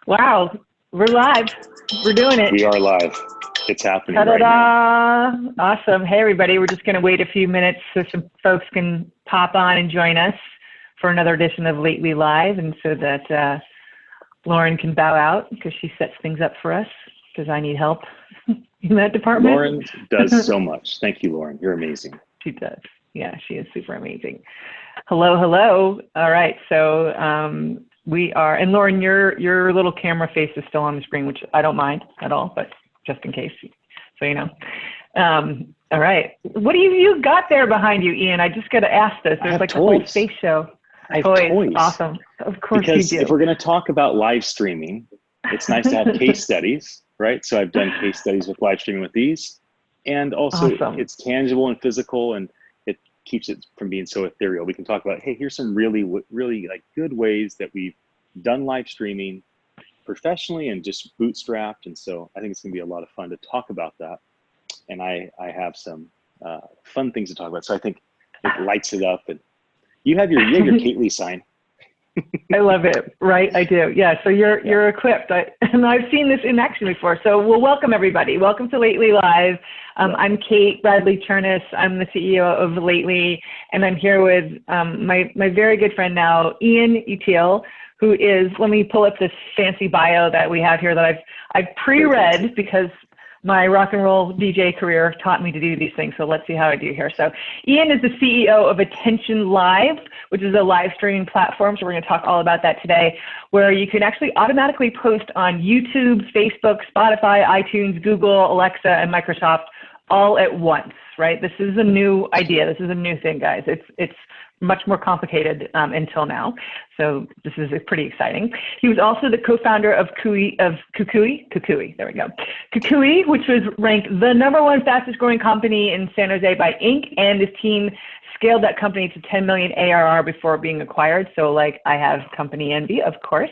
Wow, we're live. We're doing it. We are live. It's happening Ta-da-da. right now. Awesome. Hey, everybody. We're just going to wait a few minutes so some folks can pop on and join us for another edition of Lately Live, and so that Lauren can bow out because she sets things up for us because I need help in that department. Lauren does so much. Thank you, Lauren. You're amazing. She does. Yeah, she is super amazing. Hello, hello. All right. So we are, and Lauren, your little camera face is still on the screen, which I don't mind at all, but just in case, so you know. All right. What do you got there behind you, Ian? I just got to ask this. There's like toys. a whole space show. I have toys. Awesome. Of course because you do. If we're going to talk about live streaming, it's nice to have case studies, right? So I've done case studies with live streaming with these, and also Awesome. It's tangible and physical, and it keeps it from being so ethereal. We can talk about, hey, here's some really like good ways that we've done live streaming professionally and just bootstrapped. And so I think it's going to be a lot of fun to talk about that. And I have some fun things to talk about. So I think it lights it up. And you have your Kate Lee sign. I love it. Right, I do. Yeah. So you're equipped, and I've seen this in action before. So we'll welcome everybody. Welcome to Lately Live. I'm Kate Bradley Chernus. I'm the CEO of Lately, and I'm here with my very good friend now, Ian Utile, who is. Let me pull up this fancy bio that we have here that I've pre-read because my rock and roll DJ career taught me to do these things. So let's see how I do here. So Ian is the CEO of attn.live, which is a live streaming platform. So we're going to talk all about that today, where you can actually automatically post on YouTube, Facebook, Spotify, iTunes, Google, Alexa, and Microsoft all at once, right? This is a new idea. This is a new thing, guys. It's much more complicated until now. So this is pretty exciting. He was also the co-founder of Kukui, there we go. Kukui, which was ranked the #1 fastest growing company in San Jose by Inc. And his team scaled that company to 10 million ARR before being acquired. So like I have company envy, of course.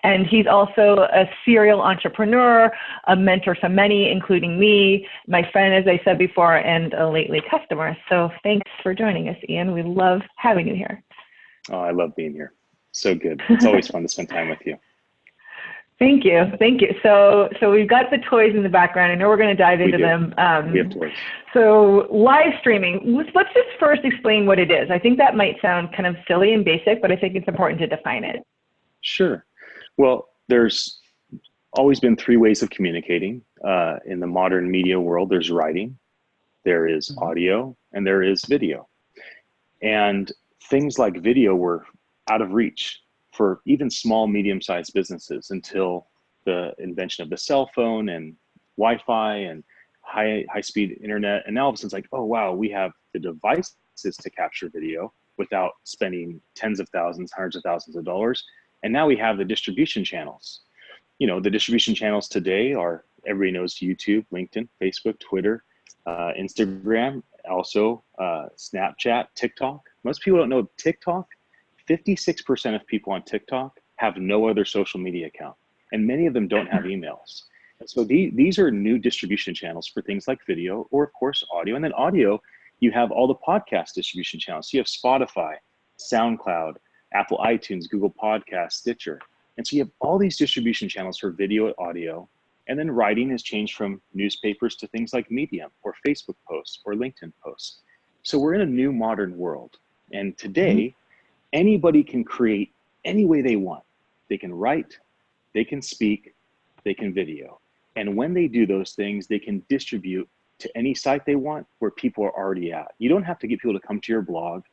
And he's also a serial entrepreneur, a mentor to many, including me, my friend, as I said before, and a Lately customer. So thanks for joining us, Ian. We love having you here. Oh, I love being here. So good. It's always fun to spend time with you. Thank you. Thank you. So we've got the toys in the background. I know we're going to dive into them. We have toys. So live streaming, let's just first explain what it is. I think that might sound kind of silly and basic, but I think it's important to define it. Sure. Well, there's always been 3 ways of communicating in the modern media world. There's writing, there is audio, and there is video. And things like video were out of reach for even small, medium-sized businesses until the invention of the cell phone and Wi-Fi and high-speed internet. And now all of a sudden it's like, oh, wow, we have the devices to capture video without spending tens of thousands, hundreds of thousands of dollars. And now we have the distribution channels. You know, the distribution channels today are, everybody knows YouTube, LinkedIn, Facebook, Twitter, Instagram, also Snapchat, TikTok. Most people don't know TikTok. 56% of people on TikTok have no other social media account, and many of them don't have emails. And so these are new distribution channels for things like video, or of course audio. And then audio, you have all the podcast distribution channels. So you have Spotify, SoundCloud, Apple iTunes, Google Podcasts, Stitcher. And so you have all these distribution channels for video and audio. And then writing has changed from newspapers to things like Medium or Facebook posts or LinkedIn posts. So we're in a new modern world. And today, anybody can create any way they want. They can write, they can speak, they can video. And when they do those things, they can distribute to any site they want where people are already at. You don't have to get people to come to your blog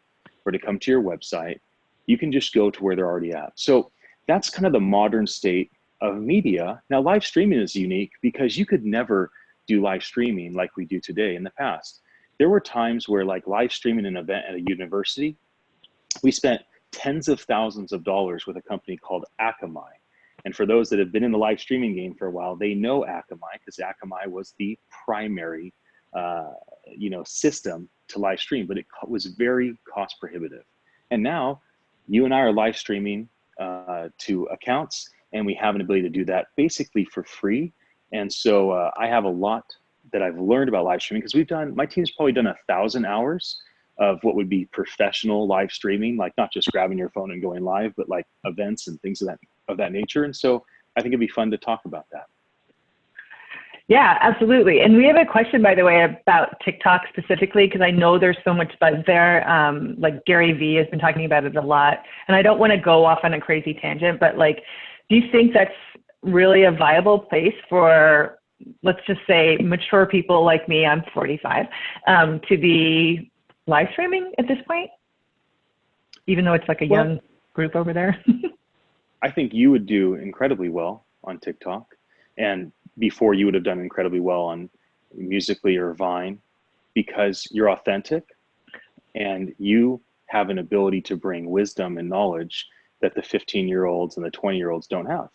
or to come to your website. You can just go to where they're already at. So that's kind of the modern state of media. Now, live streaming is unique because you could never do live streaming like we do today in the past. There were times where, like, live streaming an event at a university, we spent tens of thousands of dollars with a company called Akamai. And for those that have been in the live streaming game for a while, they know Akamai because Akamai was the primary system to live stream, but it was very cost prohibitive. And now you and I are live streaming to accounts, and we have an ability to do that basically for free. And so I have a lot that I've learned about live streaming because my team's probably done 1,000 hours of what would be professional live streaming, like not just grabbing your phone and going live, but like events and things of that nature. And so I think it'd be fun to talk about that. Yeah, absolutely. And we have a question, by the way, about TikTok specifically, because I know there's so much buzz there. Like Gary Vee has been talking about it a lot. And I don't want to go off on a crazy tangent, but like, do you think that's really a viable place for, let's just say, mature people like me, I'm 45, to be live streaming at this point? Even though it's like a young group over there? I think you would do incredibly well on TikTok. And before, you would have done incredibly well on Musical.ly or Vine, because you're authentic and you have an ability to bring wisdom and knowledge that the 15-year-olds and the 20-year-olds don't have.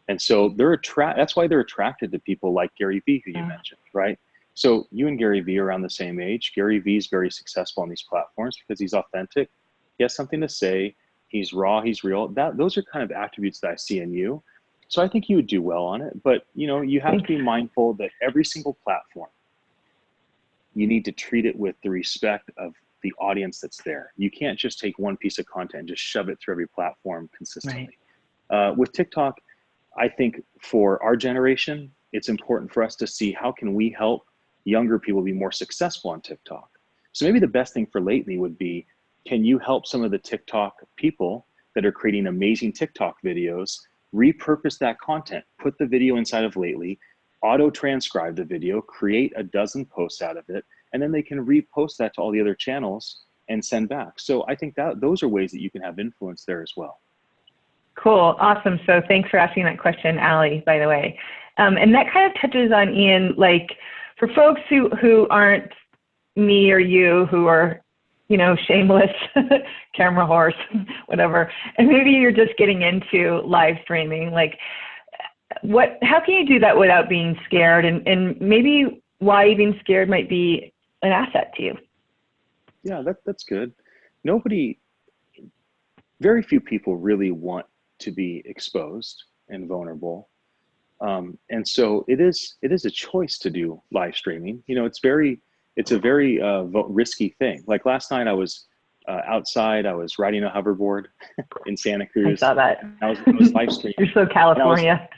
And so that's why they're attracted to people like Gary Vee, who you mentioned, right? So you and Gary Vee are around the same age. Gary Vee is very successful on these platforms because he's authentic. He has something to say. He's raw, he's real. Those are kind of attributes that I see in you. So I think you would do well on it, but you know, you have to be mindful that every single platform, you need to treat it with the respect of the audience that's there. You can't just take one piece of content and just shove it through every platform consistently. Right. With TikTok, I think for our generation, it's important for us to see how can we help younger people be more successful on TikTok. So maybe the best thing for Lately would be, can you help some of the TikTok people that are creating amazing TikTok videos repurpose that content, put the video inside of Lately, auto-transcribe the video, create a dozen posts out of it, and then they can repost that to all the other channels and send back. So I think that those are ways that you can have influence there as well. Cool, awesome. So thanks for asking that question, Allie, by the way. And that kind of touches on, Ian, like for folks who aren't me or you, who are, you know, shameless camera horse, whatever, and maybe you're just getting into live streaming, like how can you do that without being scared, and maybe why being scared might be an asset to you? Yeah, that's good. Very few people really want to be exposed and vulnerable. And so it is a choice to do live streaming. You know, it's a very risky thing. Like last night I was outside, I was riding a hoverboard in Santa Cruz. I saw that. I was live streaming. You're so California.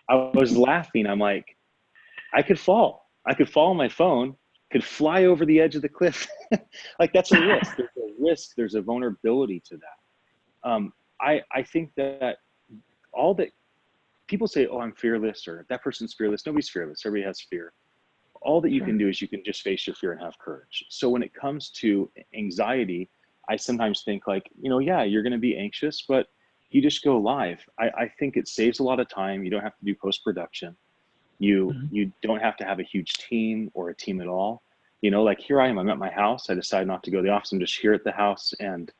I was laughing. I'm like, I could fall. I could fall on my phone, could fly over the edge of the cliff. Like that's a risk. There's a risk. There's a vulnerability to that. I think that all that people say, oh, I'm fearless, or that person's fearless. Nobody's fearless. Everybody has fear. All that you can do is you can just face your fear and have courage. So when it comes to anxiety, I sometimes think like, you know, yeah, you're going to be anxious, but you just go live. I think it saves a lot of time. You don't have to do post-production. You don't have to have a huge team or a team at all. You know, like here I am, I'm at my house. I decided not to go to the office. I'm just here at the house, and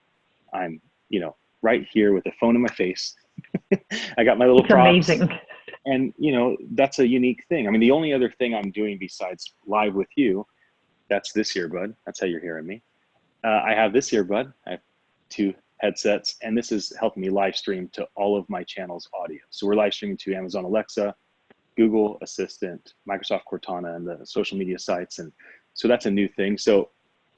I'm, you know, right here with the phone in my face. I got my little props. Amazing. And, you know, that's a unique thing. I mean, the only other thing I'm doing besides live with you, that's this earbud. That's how you're hearing me. I have this earbud. I have 2 headsets, and this is helping me live stream to all of my channels' audio. So we're live streaming to Amazon Alexa, Google Assistant, Microsoft Cortana, and the social media sites. And so that's a new thing. So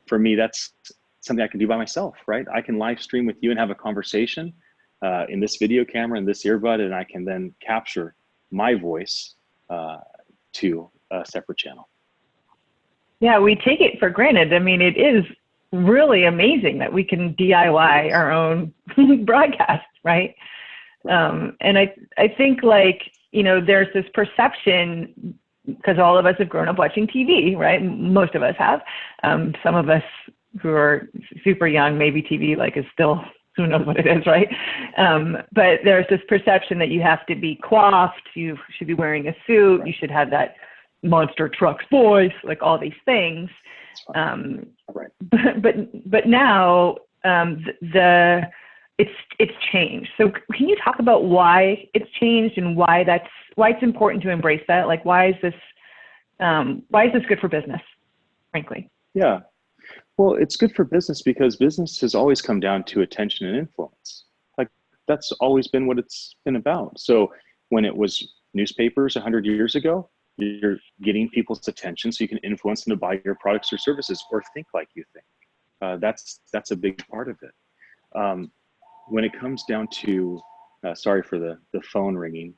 for me, that's something I can do by myself, right? I can live stream with you and have a conversation in this video camera and this earbud, and I can then capture my voice to a separate channel. Yeah, we take it for granted. I mean, it is really amazing that we can DIY our own broadcast, right? And I think, like, you know, there's this perception, because all of us have grown up watching TV, right? Most of us have. Some of us who are super young, maybe TV like is still, who knows what it is, right? But there's this perception that you have to be coiffed, you should be wearing a suit, you should have that monster truck's voice, like all these things. But now it's changed. So can you talk about why it's changed and why it's important to embrace that? Like, why is this good for business, frankly? Yeah. Well, it's good for business because business has always come down to attention and influence. Like, that's always been what it's been about. So when it was newspapers 100 years ago, you're getting people's attention so you can influence them to buy your products or services or think like you think. That's a big part of it. When it comes down to, sorry for the phone ringing.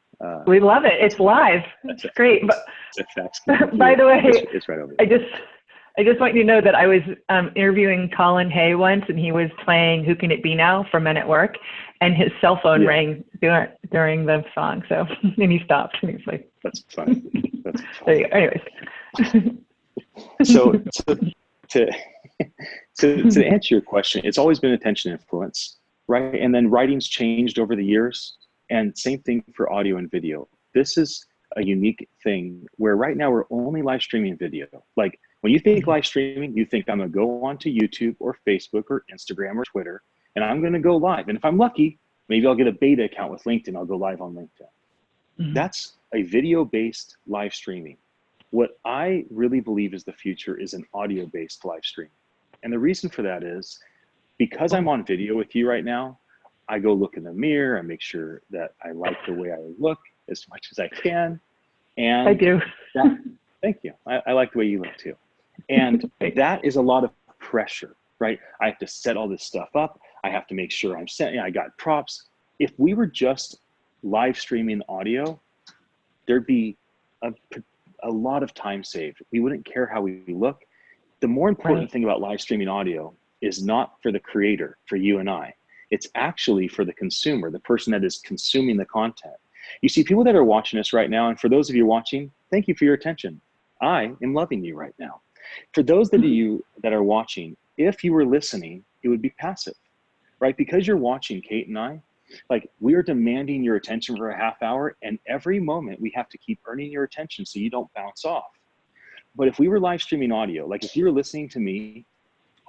We love it. It's live. It's great. But by the way, it's right over there. I just want you to know that I was interviewing Colin Hay once, and he was playing "Who Can It Be Now" for Men at Work, and his cell phone rang during the song. So, and he stopped, and he's like, "That's funny." That's funny. There you go. Anyways, so to answer your question, it's always been attention influence, right? And then writing's changed over the years, and same thing for audio and video. This is a unique thing where right now we're only live streaming video. Like when you think live streaming, you think I'm gonna go onto YouTube or Facebook or Instagram or Twitter, and I'm gonna go live. And if I'm lucky, maybe I'll get a beta account with LinkedIn. I'll go live on LinkedIn. That's a video-based live streaming. What I really believe is the future is an audio-based live stream. And the reason for that is because I'm on video with you right now, I go look in the mirror, I make sure that I like the way I look as much as I can. And I do. Thank you. I like the way you look too. And that is a lot of pressure, right? I have to set all this stuff up. I have to make sure I got props. If we were just live streaming audio, there'd be a lot of time saved. We wouldn't care how we look. The more important thing about live streaming audio is not for the creator, for you and I. It's actually for the consumer, the person that is consuming the content. You see, people that are watching us right now, and for those of you watching, thank you for your attention. I am loving you right now. For those of you that are watching, if you were listening, it would be passive, right? Because you're watching Kate and I, like we are demanding your attention for a half hour, and every moment we have to keep earning your attention so you don't bounce off. But if we were live streaming audio, like if you were listening to me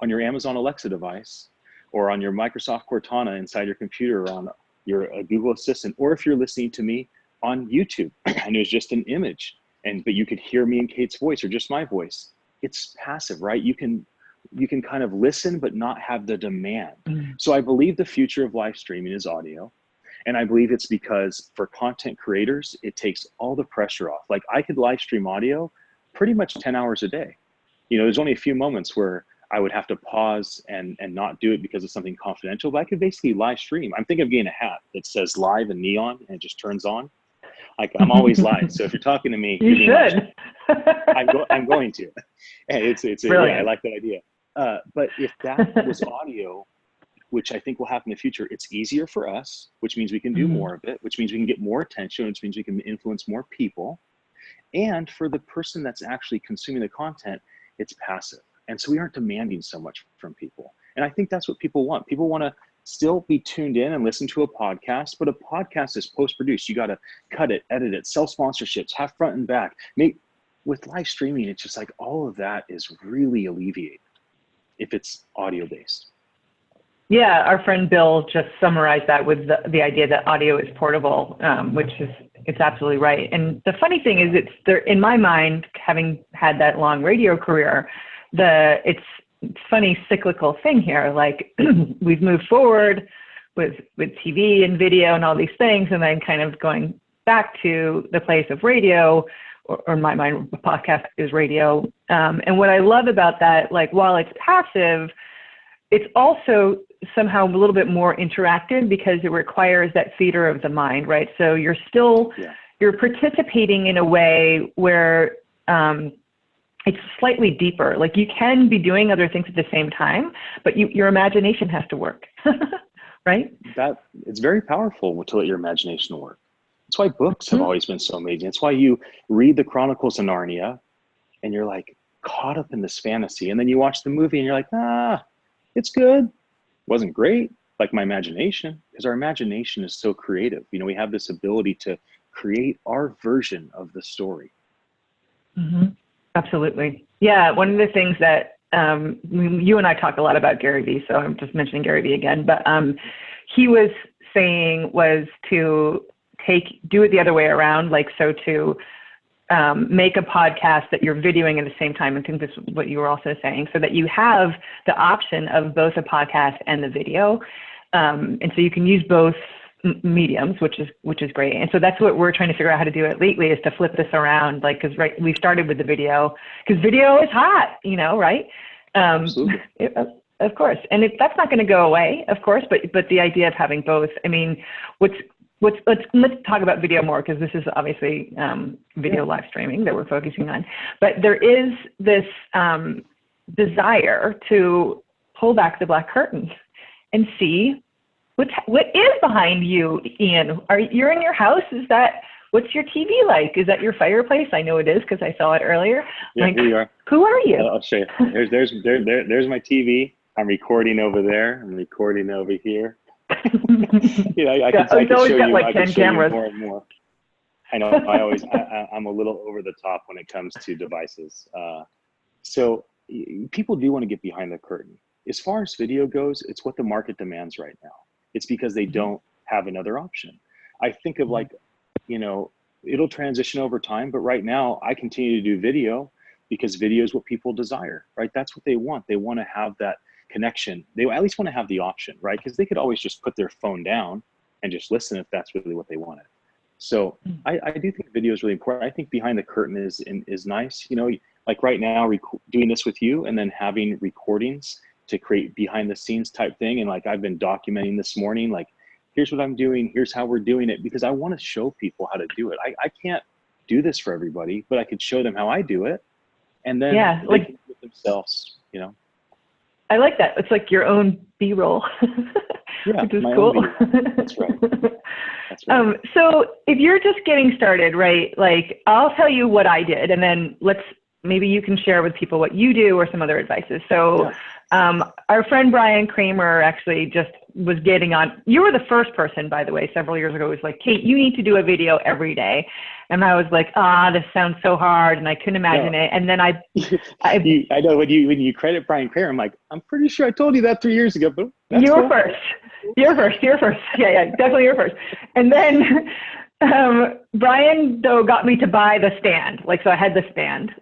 on your Amazon Alexa device, or on your Microsoft Cortana inside your computer, or on your Google Assistant, or if you're listening to me on YouTube and it was just an image, but you could hear me and Kate's voice or just my voice, it's passive, right? You can kind of listen but not have the demand. So I believe the future of live streaming is audio. And I believe it's because for content creators, it takes all the pressure off. Like I could live stream audio pretty much 10 hours a day. You know, there's only a few moments where I would have to pause and not do it because of something confidential, but I could basically live stream. I'm thinking of getting a hat that says live and neon and it just turns on. Like I'm always live. So if you're talking to me, you should. I'm going to. And I like that idea. But if that was audio, which I think will happen in the future, it's easier for us, which means we can do more of it, which means we can get more attention, which means we can influence more people. And for the person that's actually consuming the content, it's passive. And so we aren't demanding so much from people. And I think that's what people want. People want to still be tuned in and listen to a podcast, but a podcast is post-produced. You got to cut it, edit it, sell sponsorships, have front and back. With live streaming, it's just like all of that is really alleviated if it's audio-based. Yeah, our friend Bill just summarized that with the idea that audio is portable, which is, it's absolutely right. And the funny thing is, it's there in my mind, having had that long radio career, it's funny cyclical thing here. Like we've moved forward with TV and video and all these things, and then kind of going back to the place of radio, or in my mind, a podcast is radio. And what I love about that, like while it's passive, it's also somehow a little bit more interactive because it requires that theater of the mind, right? So you're still, you're participating in a way where it's slightly deeper. Like you can be doing other things at the same time, but your imagination has to work, right? It's very powerful to let your imagination work. That's why books have always been so amazing. It's why you read the Chronicles of Narnia and you're like caught up in this fantasy. And then you watch the movie and you're like, it's good. Wasn't great, like my imagination, because our imagination is so creative. You know, we have this ability to create our version of the story. Absolutely. Yeah, one of the things that you and I talk a lot about Gary Vee, so I'm just mentioning Gary Vee again, but he was saying was to do it the other way around, like so to make a podcast that you're videoing at the same time. I think this is what you were also saying, so that you have the option of both a podcast and the video. And so you can use both mediums, which is great. And so that's what we're trying to figure out how to do it lately, is to flip this around, like, because we started with the video because video is hot, you know, right? Absolutely. Of course. And that's not going to go away, of course, but the idea of having both, I mean, let's talk about video more, because this is obviously video live streaming that we're focusing on. But there is this desire to pull back the black curtains and see what is behind you, Ian. You're in your house? What's your TV like? Is that your fireplace? I know it is because I saw it earlier. Yeah, here you are. Who are you? I'll show you. There's my TV. I'm recording over there. I'm recording over here. You know, I can show you. Like I can 10 show cameras. you more and more. I know. I'm a little over the top when it comes to devices. So people do want to get behind the curtain. As far as video goes, it's what the market demands right now. It's because they don't have another option. I think of like, you know, it'll transition over time, but right now I continue to do video because video is what people desire, right? That's what they want. They want to have that connection. They at least want to have the option, right? Because they could always just put their phone down and just listen if that's really what they wanted. So I do think video is really important. I think behind the curtain is nice. You know, like right now, doing this with you and then having recordings to create behind the scenes type thing. And like I've been documenting this morning, like here's what I'm doing, here's how we're doing it, because I want to show people how to do it. I can't do this for everybody, but I could show them how I do it. And then they can do it themselves, you know. I like that. It's like your own B-roll, which is cool. That's right. That's right. So if you're just getting started, right, like I'll tell you what I did, and then maybe you can share with people what you do or some other advices. So our friend Brian Kramer actually just was getting on. You were the first person, by the way, several years ago, who was like, Kate, you need to do a video every day. And I was like, this sounds so hard. And I couldn't imagine it. And then I know when you credit Brian Kramer, I'm like, I'm pretty sure I told you that 3 years ago, but that's You're cool. first. You're first. Yeah, definitely you're first. And then Brian, though, got me to buy the stand. So I had the stand.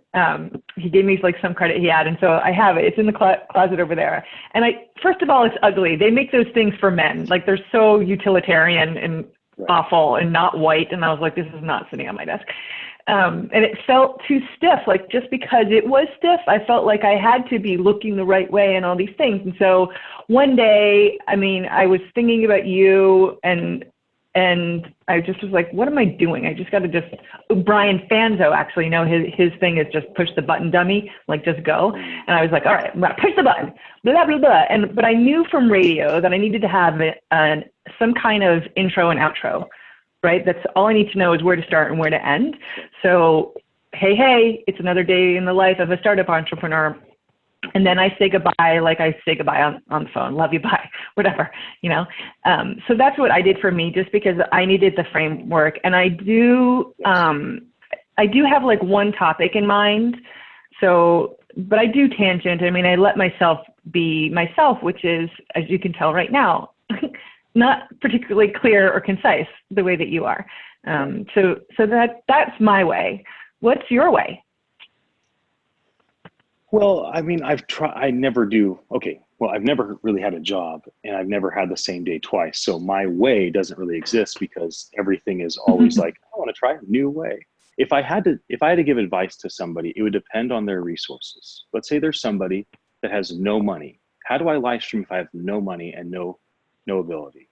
He gave me some credit he had. And so I have it. It's in the closet over there. And first of all, it's ugly. They make those things for men. They're so utilitarian and awful and not white. And I was like, this is not sitting on my desk. And it felt too stiff. Just because it was stiff, I felt like I had to be looking the right way and all these things. And so one day, I was thinking about you and I just was like, what am I doing? I just got to Brian Fanzo, actually, his thing is just push the button dummy, just go. And I was like, all right, I'm going to push the button, blah, blah, blah. But I knew from radio that I needed to have some kind of intro and outro, right? That's all I need to know is where to start and where to end. So, hey, it's another day in the life of a startup entrepreneur. And then I say goodbye, like I say goodbye on the phone, love you, bye, whatever, So that's what I did for me, just because I needed the framework. And I do have one topic in mind. So, but I do tangent. I let myself be myself, which is, as you can tell right now, not particularly clear or concise the way that you are. So that's my way. What's your way? Well, I've tried, I've never really had a job, and I've never had the same day twice. So my way doesn't really exist, because everything is always like, I want to try a new way. If I had to give advice to somebody, it would depend on their resources. Let's say there's somebody that has no money. How do I live stream if I have no money and no ability?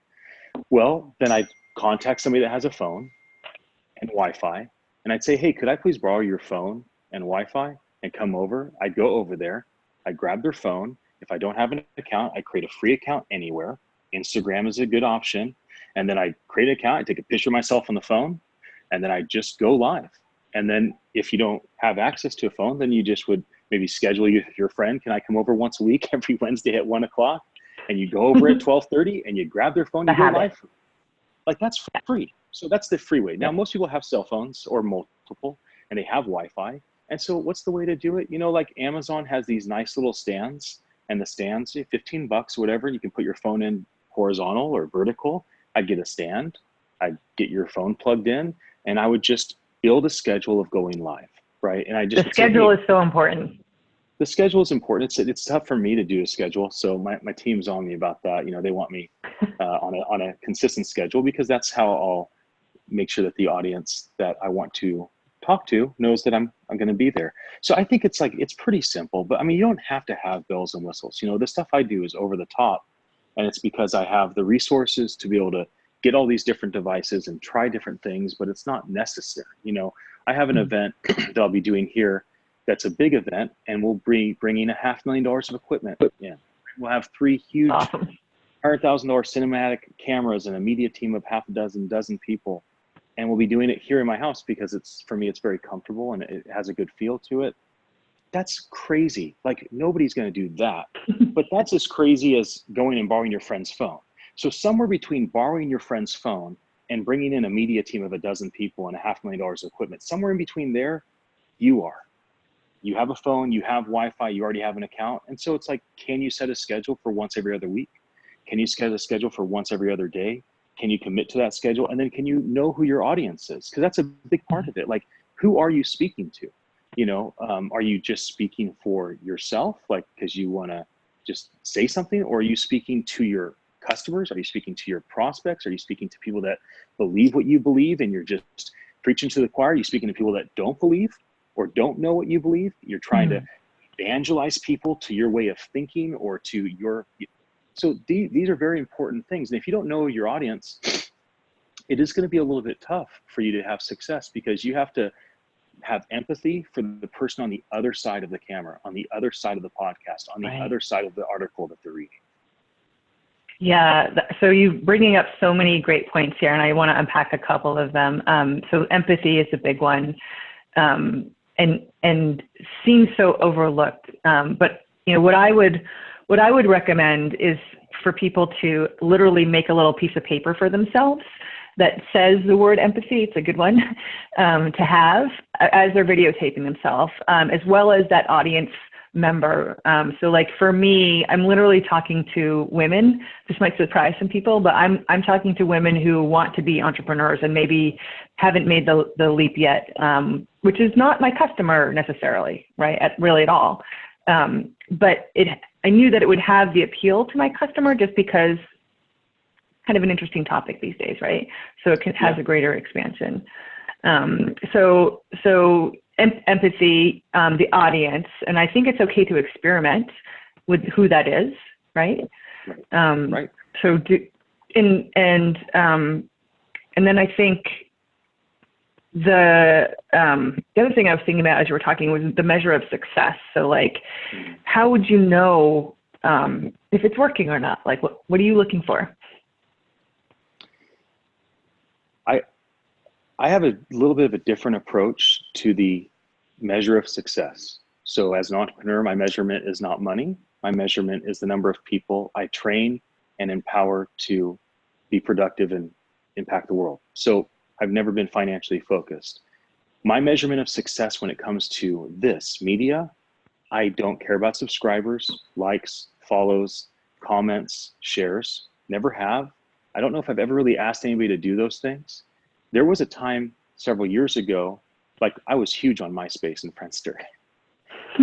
Well, then I'd contact somebody that has a phone and Wi-Fi, and I'd say, hey, could I please borrow your phone and Wi-Fi? And come over. I'd go over there. I'd grab their phone. If I don't have an account, I create a free account anywhere. Instagram is a good option. And then I create an account. I take a picture of myself on the phone, and then I just go live. And then if you don't have access to a phone, then you just would maybe schedule your friend. Can I come over once a week, every Wednesday at 1 o'clock? And you go over at 12:30 and you grab their phone and go live. That's free. So that's the free way. Now, most people have cell phones or multiple, and they have Wi-Fi. And so what's the way to do it? Amazon has these nice little stands, and the stands, $15, whatever, you can put your phone in horizontal or vertical. I'd get a stand, I'd get your phone plugged in, and I would just build a schedule of going live, right? And the schedule is so important. The schedule is important. It's tough for me to do a schedule. So my team's on me about that. They want me on a consistent schedule, because that's how I'll make sure that the audience that I want to talk to knows that I'm going to be there. So I think it's pretty simple, but you don't have to have bells and whistles. The stuff I do is over the top, and it's because I have the resources to be able to get all these different devices and try different things, but it's not necessary. You know, I have an event that I'll be doing here that's a big event, and we'll be bringing $500,000 of equipment in. We'll have 3 huge Awesome. $100,000 cinematic cameras and a media team of half a dozen people. And we'll be doing it here in my house because for me, it's very comfortable and it has a good feel to it. That's crazy. Like, nobody's going to do that. But that's as crazy as going and borrowing your friend's phone. So somewhere between borrowing your friend's phone and bringing in a media team of 12 people and $500,000 of equipment, somewhere in between there, you are. You have a phone, you have Wi-Fi, you already have an account. And so it's like, can you set a schedule for once every other week? Can you set a schedule for once every other day? Can you commit to that schedule? And then can you know who your audience is? Because that's a big part of it. Like, who are you speaking to? You know, are you just speaking for yourself? Like, because you want to just say something? Or are you speaking to your customers? Are you speaking to your prospects? Are you speaking to people that believe what you believe and you're just preaching to the choir? Are you speaking to people that don't believe or don't know what you believe? You're trying to evangelize people to your way of thinking or to your... So these are very important things. And if you don't know your audience, it is going to be a little bit tough for you to have success, because you have to have empathy for the person on the other side of the camera, on the other side of the podcast, on the other side of the article that they're reading. Yeah. So you bringing up so many great points here, and I want to unpack a couple of them. So empathy is a big one, and seems so overlooked. But you know, what I would recommend is for people to literally make a little piece of paper for themselves that says the word empathy. It's a good one to have as they're videotaping themselves, as well as that audience member. So like for me, I'm literally talking to women. This might surprise some people, but I'm talking to women who want to be entrepreneurs and maybe haven't made the leap yet, which is not my customer necessarily, right? Really at all. But I knew that it would have the appeal to my customer just because kind of an interesting topic these days, right? So it has a greater expansion. So empathy, the audience, and I think it's okay to experiment with who that is, right? Right. So and then I think the other thing I was thinking about as you were talking was the measure of success. So like, how would you know if it's working or not? Like, what are you looking for? I have a little bit of a different approach to the measure of success. So as an entrepreneur, my measurement is not money. My measurement is the number of people I train and empower to be productive and impact the world. So I've never been financially focused. My measurement of success when it comes to this media, I don't care about subscribers, likes, follows, comments, shares, never have. I don't know if I've ever really asked anybody to do those things. There was a time several years ago, like I was huge on MySpace and Friendster,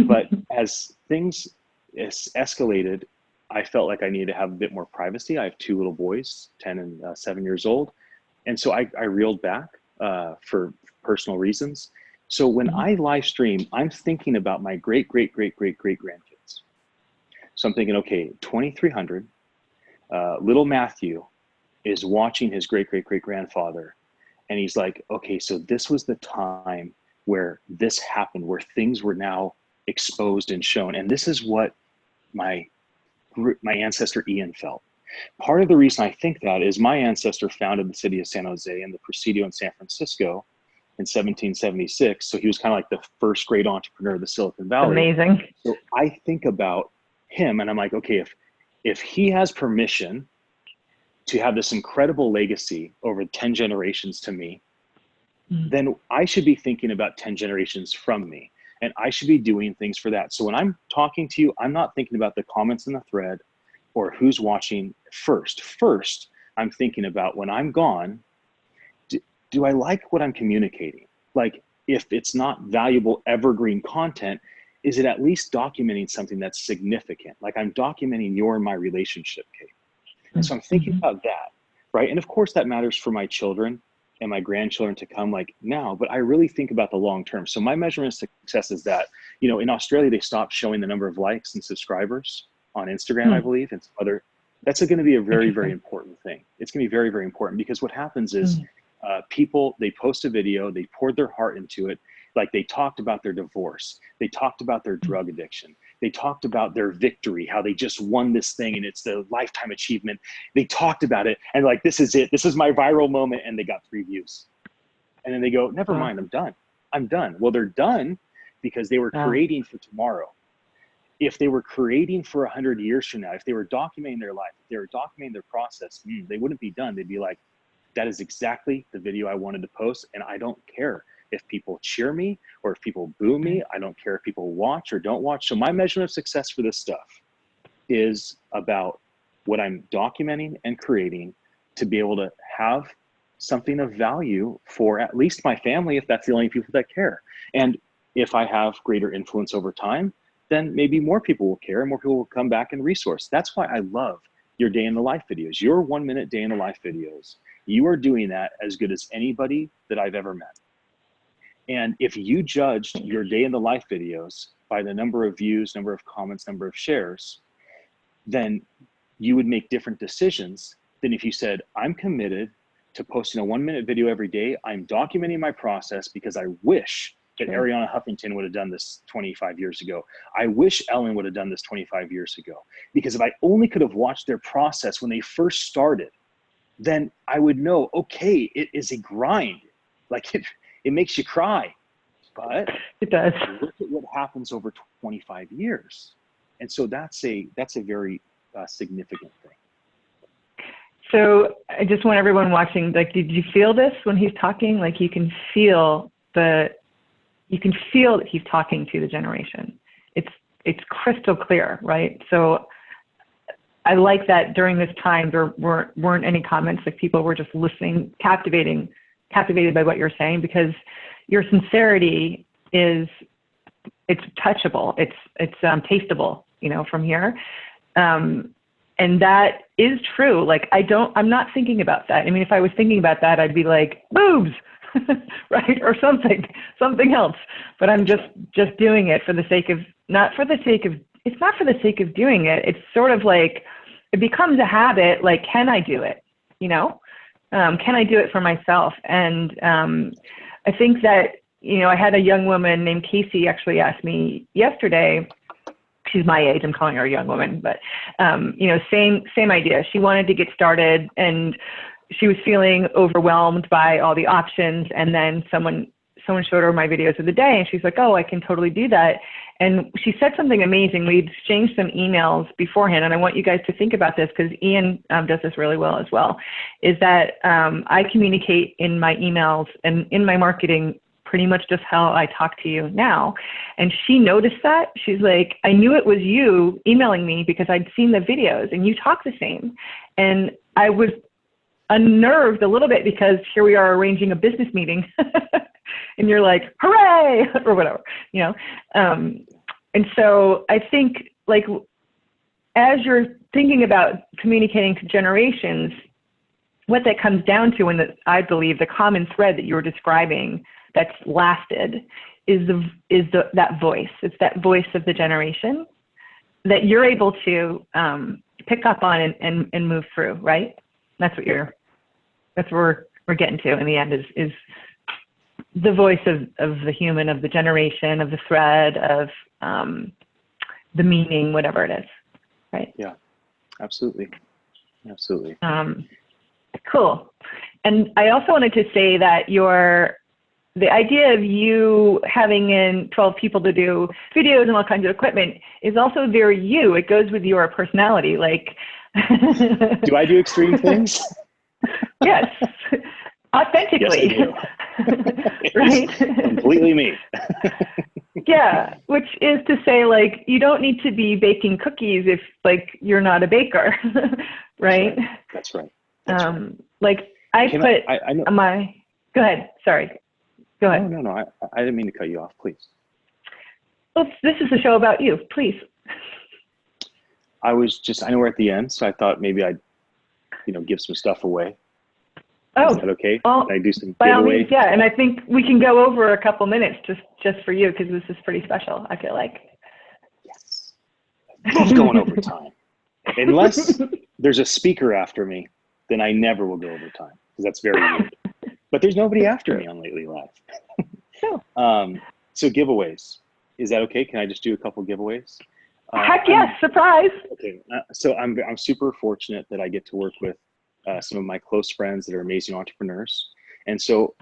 but as things escalated, I felt like I needed to have a bit more privacy. I have 2 little boys, 10 and 7 years old. And so I reeled back for personal reasons. So when I live stream, I'm thinking about my great grandkids. So I'm thinking, okay, 2300, little Matthew is watching his great grandfather. And he's like, okay, so this was the time where this happened, where things were now exposed and shown. And this is what my ancestor Ian felt. Part of the reason I think that is my ancestor founded the city of San Jose and the Presidio in San Francisco in 1776. So he was kind of like the first great entrepreneur of the Silicon Valley. Amazing. So I think about him and I'm like, okay, if he has permission to have this incredible legacy over 10 generations to me, then I should be thinking about 10 generations from me. And I should be doing things for that. So when I'm talking to you, I'm not thinking about the comments in the thread or who's watching first. First, I'm thinking about when I'm gone, do I like what I'm communicating? Like, if it's not valuable evergreen content, is it at least documenting something that's significant? Like I'm documenting your and my relationship, Kate. And so I'm thinking about that, right? And of course that matters for my children and my grandchildren to come like now, but I really think about the long term. So my measurement of success is that, you know, in Australia, they stopped showing the number of likes and subscribers on Instagram, I believe, and some other That's going to be a very, very important thing. It's going to be very, very important, because what happens is people, they post a video, they poured their heart into it. Like they talked about their divorce. They talked about their drug addiction. They talked about their victory, how they just won this thing and it's the lifetime achievement. They talked about it and like, this is it. This is my viral moment. And they got 3 views. And then they go, never mind, I'm done. I'm done. Well, they're done because they were creating for tomorrow. If they were creating for 100 years from now, if they were documenting their life, if they were documenting their process, they wouldn't be done. They'd be like, that is exactly the video I wanted to post. And I don't care if people cheer me or if people boo me. I don't care if people watch or don't watch. So my measurement of success for this stuff is about what I'm documenting and creating to be able to have something of value for at least my family, if that's the only people that care. And if I have greater influence over time, then maybe more people will care and more people will come back and resource. That's why I love your day in the life videos, your 1-minute day in the life videos. You are doing that as good as anybody that I've ever met. And if you judged your day in the life videos by the number of views, number of comments, number of shares, then you would make different decisions than if you said, I'm committed to posting a 1-minute video every day. I'm documenting my process because I wish that Ariana Huffington would have done this 25 years ago. I wish Ellen would have done this 25 years ago. Because if I only could have watched their process when they first started, then I would know, okay, it is a grind. Like it makes you cry, but it does. Look at what happens over 25 years. And so that's a very significant thing. So I just want everyone watching, like, did you feel this when he's talking? Like you can feel that he's talking to the generation. It's crystal clear, right? So I like that during this time there weren't any comments, like people were just listening, captivated by what you're saying, because your sincerity it's touchable, it's tasteable, from here. And that is true. Like I'm not thinking about that. I mean, if I was thinking about that, I'd be like, boobs, right? Or something else. But I'm just doing it for the sake of, it's not for the sake of doing it. It's sort of like, it becomes a habit. Like, can I do it? Can I do it for myself? And I think that, I had a young woman named Casey actually asked me yesterday. She's my age, I'm calling her a young woman, but same idea. She wanted to get started and she was feeling overwhelmed by all the options. And then someone showed her my videos of the day and she's like, oh, I can totally do that. And she said something amazing. We exchanged some emails beforehand, and I want you guys to think about this because Ian does this really well as well, is that I communicate in my emails and in my marketing pretty much just how I talk to you now. And she noticed that. She's like, I knew it was you emailing me because I'd seen the videos and you talk the same. And I was unnerved a little bit because here we are arranging a business meeting and you're like, hooray, or whatever, and so I think, like, as you're thinking about communicating to generations, what that comes down to, and I believe the common thread that you were describing that's lasted is that voice. It's that voice of the generation that you're able to pick up on and move through, right? That's what we're getting to in the end is the voice of the human, of the generation, of the thread, of the meaning, whatever it is, right? Yeah, absolutely. Absolutely. Cool. And I also wanted to say that the idea of you having in 12 people to do videos and all kinds of equipment is also very you. It goes with your personality. Like, do I do extreme things? Yes, authentically. Yes, I do. Right? Completely me. Yeah, which is to say, like, you don't need to be baking cookies if, like, you're not a baker, right? That's right. Like, I go ahead. Sorry. Go ahead. No. I didn't mean to cut you off. Please. Well, this is a show about you. Please. I know we're at the end, so I thought maybe I'd, give some stuff away. Oh, is that okay? Well, can I do some by all giveaway? means, yeah. And I think we can go over a couple minutes just for you because this is pretty special, I feel like. Yes. I love going over time. Unless there's a speaker after me, then I never will go over time because that's very weird. But there's nobody after me on Lately Live. So giveaways. Is that okay? Can I just do a couple giveaways? Heck yes, surprise. Okay, so I'm super fortunate that I get to work with some of my close friends that are amazing entrepreneurs. And so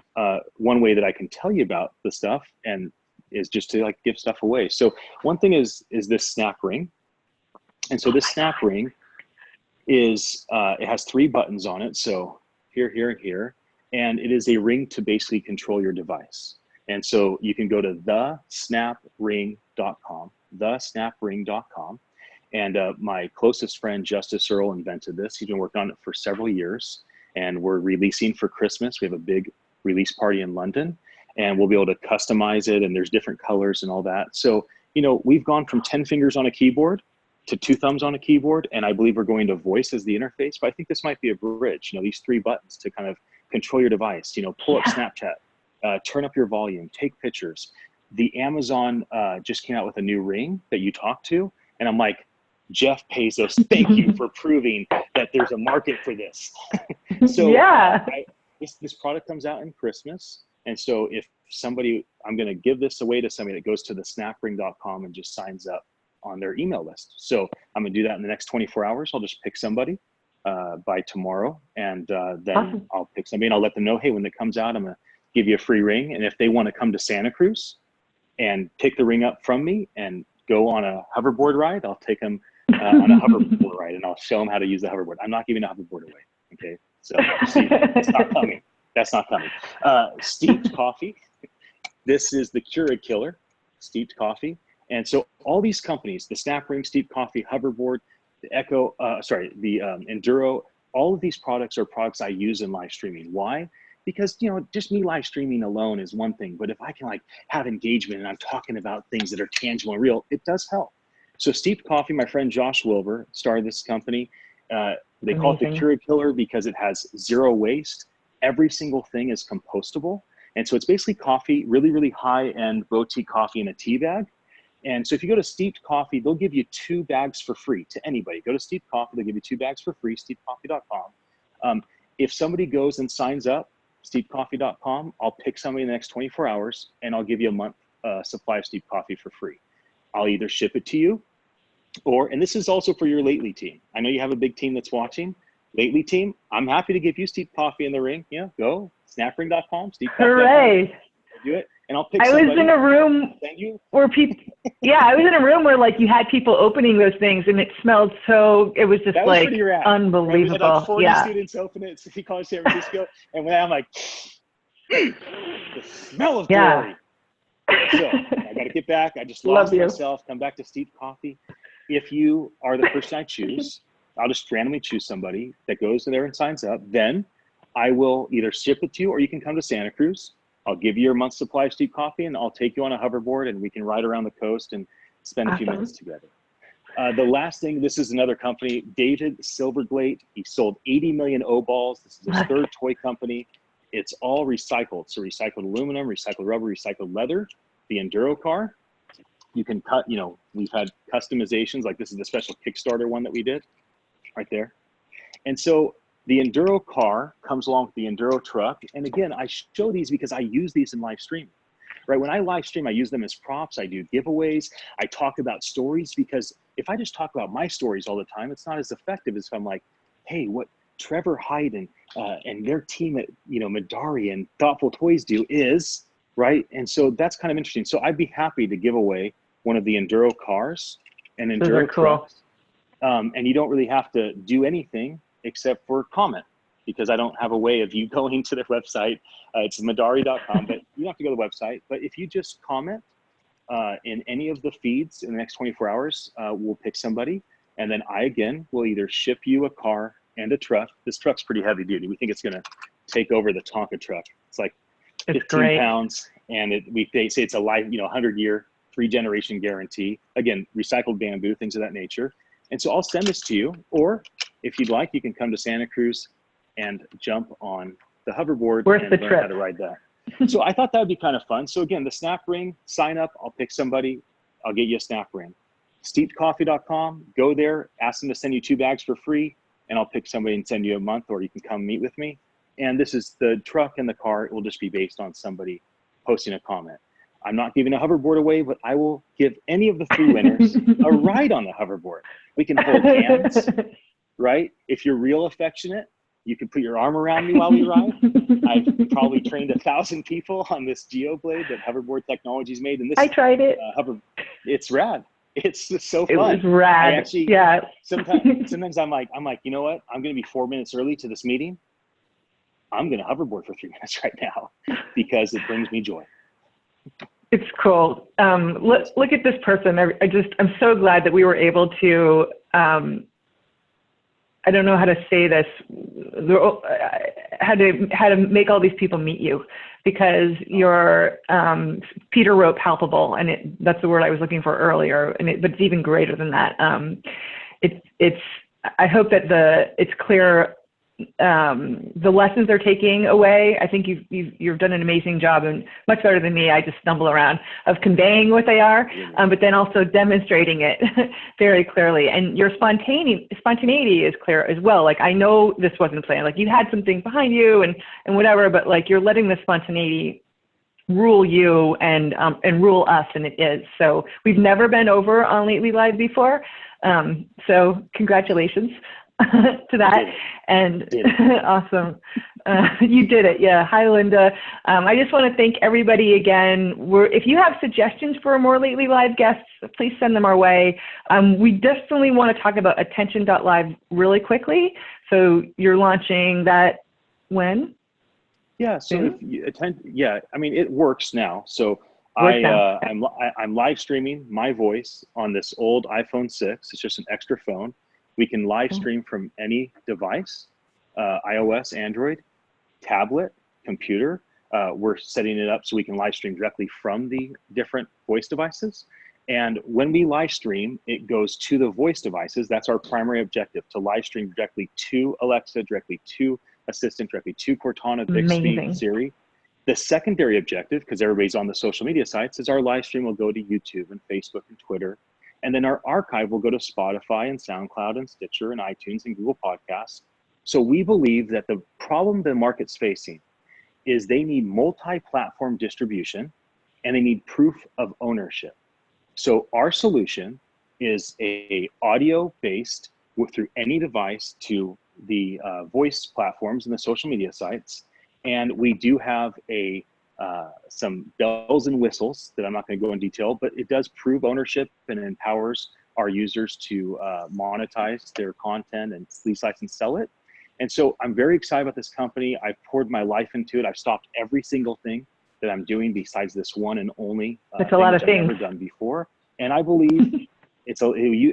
one way that I can tell you about the stuff and is just to like give stuff away. So one thing is this snap ring. And so this snap ring is, it has 3 buttons on it. So here, here, and here. And it is a ring to basically control your device. And so you can go to thesnapring.com, thesnapring.com. And my closest friend, Justice Earl, invented this. He's been working on it for several years. And we're releasing for Christmas. We have a big release party in London. And we'll be able to customize it. And there's different colors and all that. So, you know, we've gone from 10 fingers on a keyboard to 2 thumbs on a keyboard. And I believe we're going to voice as the interface. But I think this might be a bridge, you know, these 3 buttons to kind of control your device, you know, pull up Snapchat, turn up your volume, take pictures. The Amazon just came out with a new ring that you talk to. And I'm like, Jeff Bezos, thank you for proving that there's a market for this. So yeah. This product comes out in Christmas. And so if somebody, I'm going to give this away to somebody that goes to the snapring.com and just signs up on their email list. So I'm going to do that in the next 24 hours. I'll just pick somebody by tomorrow. And then awesome. I'll pick somebody and I'll let them know, hey, when it comes out, I'm going to give you a free ring. And if they want to come to Santa Cruz and pick the ring up from me and go on a hoverboard ride, I'll take them on a hoverboard ride and I'll show them how to use the hoverboard. I'm not giving a hoverboard away. Okay. So see, it's not coming. That's not coming. Steeped coffee. This is the Keurig killer, steeped coffee. And so all these companies, the Snap Ring, Steeped Coffee, Hoverboard, the Enduro, all of these products are products I use in live streaming. Why? Because, you know, just me live streaming alone is one thing, but if I can like have engagement and I'm talking about things that are tangible and real, it does help. So Steeped Coffee, my friend Josh Wilbur started this company. They call it the Keurig Killer because it has 0 waste. Every single thing is compostable. And so it's basically coffee, really, really high-end boutique coffee in a tea bag. And so if you go to Steeped Coffee, they'll give you 2 bags for free to anybody. Go to Steeped Coffee, they'll give you 2 bags for free, steepedcoffee.com. If somebody goes and signs up, steepedcoffee.com, I'll pick somebody in the next 24 hours and I'll give you a month supply of steeped coffee for free. I'll either ship it to you or, and this is also for your Lately team. I know you have a big team that's watching. Lately team, I'm happy to give you steeped coffee in the ring. Yeah, go snapring.com, Hooray. Do it. And I'll pick I was in a room where people, I was in a room where like you had people opening those things and it smelled so, it was just like unbelievable. Right? We had like 40 students open it at City College San Francisco. And when I'm like, the smell of glory. So I got to get back. I just lost myself, come back to steeped coffee. If you are the person I choose, I'll just randomly choose somebody that goes in there and signs up. Then I will either ship it to you or you can come to Santa Cruz. I'll give you your month's supply of steeped coffee and I'll take you on a hoverboard and we can ride around the coast and spend a few minutes together. The last thing, this is another company, David Silverglate. He sold 80 million O-balls. This is his 3rd toy company. It's all recycled. So recycled aluminum, recycled rubber, recycled leather. The Enduro car, you can cut, you know, we've had customizations, like this is the special Kickstarter one that we did right there. And so the Enduro car comes along with the Enduro truck. And again, I show these because I use these in live streaming, right? When I live stream, I use them as props. I do giveaways. I talk about stories because if I just talk about my stories all the time, it's not as effective as if I'm like, hey, what Trevor Hyde and their team at, you know, Midari and Thoughtful Toys do is, right? And so that's kind of interesting. So I'd be happy to give away one of the Enduro cars and Enduro trucks. And you don't really have to do anything except for comment because I don't have a way of you going to their website. It's midari.com, but you don't have to go to the website. But if you just comment in any of the feeds in the next 24 hours, we'll pick somebody. And then I, again, will either ship you a car and a truck. This truck's pretty heavy duty. We think it's going to take over the Tonka truck. It's like 15 pounds. And they say it's a life, you know, 100-year, 3-generation guarantee. Again, recycled bamboo, things of that nature. And so I'll send this to you, or if you'd like, you can come to Santa Cruz and jump on the hoverboard and learn how to ride that. So I thought that would be kind of fun. So again, the Snap Ring, sign up, I'll pick somebody, I'll get you a Snap Ring. steepedcoffee.com, go there, ask them to send you 2 bags for free, and I'll pick somebody and send you a month, or you can come meet with me. And this is the truck and the car. It will just be based on somebody posting a comment. I'm not giving a hoverboard away, but I will give any of the 3 winners a ride on the hoverboard. We can hold hands, right? If you're real affectionate, you can put your arm around me while we ride. I've probably trained 1,000 people on this GeoBlade that Hoverboard Technologies made. And this I tried it. It's rad. It's just so fun. It was rad. I actually, yeah. sometimes I'm like, you know what? I'm going to be 4 minutes early to this meeting. I'm going to hoverboard for 3 minutes right now because it brings me joy. It's cool. Look at this person. I'm so glad that we were able to, I don't know how to say this, how to make all these people meet you, because you're, Peter wrote palpable, and that's the word I was looking for earlier, but it's even greater than that. I hope that it's clear the lessons they're taking away. I think you've done an amazing job, and much better than me. I just stumble around, of conveying what they are, but then also demonstrating it very clearly. And your spontaneity is clear as well. Like, I know this wasn't planned. Like, you had some things behind you and whatever, but like, you're letting the spontaneity rule you and rule us, and it is. So we've never been over on Lately Live before. So congratulations to that. And awesome. You did it. Yeah. Hi, Linda. I just want to thank everybody again. If you have suggestions for more Lately Live guests, please send them our way. We definitely want to talk about attn.live really quickly. So you're launching that when? Yeah. So if you attend, I mean, it works now. So I'm live streaming my voice on this old iPhone 6. It's just an extra phone. We can live stream from any device, iOS, Android, tablet, computer. We're setting it up so we can live stream directly from the different voice devices. And when we live stream, it goes to the voice devices. That's our primary objective, to live stream directly to Alexa, directly to Assistant, directly to Cortana, Bixby, Siri. The secondary objective, because everybody's on the social media sites, is our live stream will go to YouTube and Facebook and Twitter. And then our archive will go to Spotify and SoundCloud and Stitcher and iTunes and Google Podcasts. So we believe that the problem the market's facing is they need multi-platform distribution, and they need proof of ownership. So our solution is a audio-based through any device to the voice platforms and the social media sites. And we do have some bells and whistles that I'm not going to go in detail, but it does prove ownership and empowers our users to monetize their content and lease, license, sell it. And so I'm very excited about this company. I've poured my life into it. I've stopped every single thing that I'm doing besides this one and only That's a lot of things I've never done before. And I believe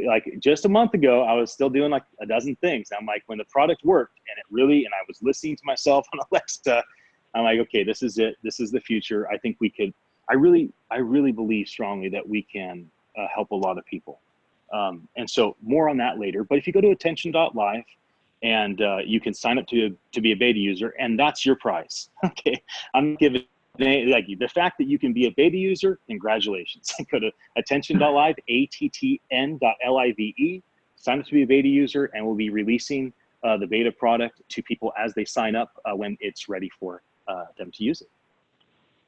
like just a month ago, I was still doing like a dozen things. I'm like, when the product worked and I was listening to myself on Alexa, I'm like, okay, this is it. This is the future. I think we could, I really believe strongly that we can help a lot of people. And so more on that later. But if you go to attention.live and you can sign up to be a beta user, and that's your prize. Okay, I'm giving like the fact that you can be a beta user, congratulations. Go to attention.live, attn.live, sign up to be a beta user, and we'll be releasing the beta product to people as they sign up when it's ready for them to use it.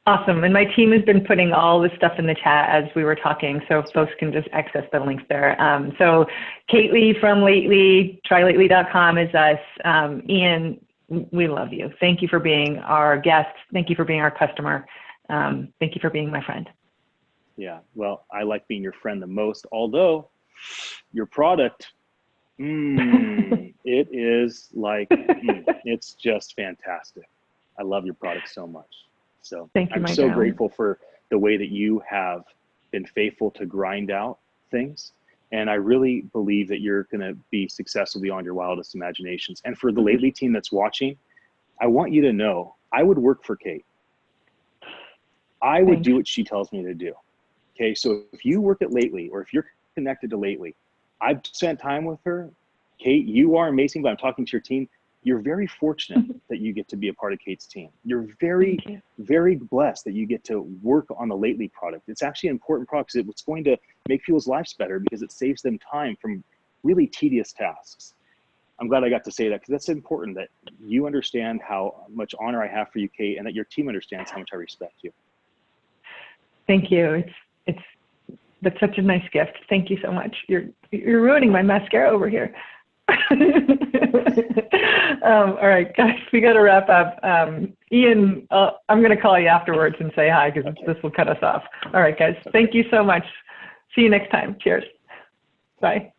Awesome. And my team has been putting all this stuff in the chat as we were talking, so folks can just access the links there. So Kate Lee from Lately, trylately.com is us. Ian, we love you. Thank you for being our guest. Thank you for being our customer. Thank you for being my friend. Yeah, well, I like being your friend the most, although your product, it is like, it's just fantastic. I love your product so much. So I'm so grateful for the way that you have been faithful to grind out things. And I really believe that you're going to be successful beyond your wildest imaginations. And for the Lately team that's watching, I want you to know, I would work for Kate. I would do what she tells me to do. Okay, so if you work at Lately, or if you're connected to Lately, I've spent time with her. Kate, you are amazing, but I'm talking to your team. You're very fortunate that you get to be a part of Kate's team. You're very, Thank you. very blessed that you get to work on the Lately product. It's actually an important product because it's going to make people's lives better because it saves them time from really tedious tasks. I'm glad I got to say that because that's important that you understand how much honor I have for you, Kate, and that your team understands how much I respect you. Thank you. That's such a nice gift. Thank you so much. You're ruining my mascara over here. All right, guys, we got to wrap up. Ian, I'm going to call you afterwards and say hi because this will cut us off. All right, guys, thank you so much. See you next time. Cheers. Bye.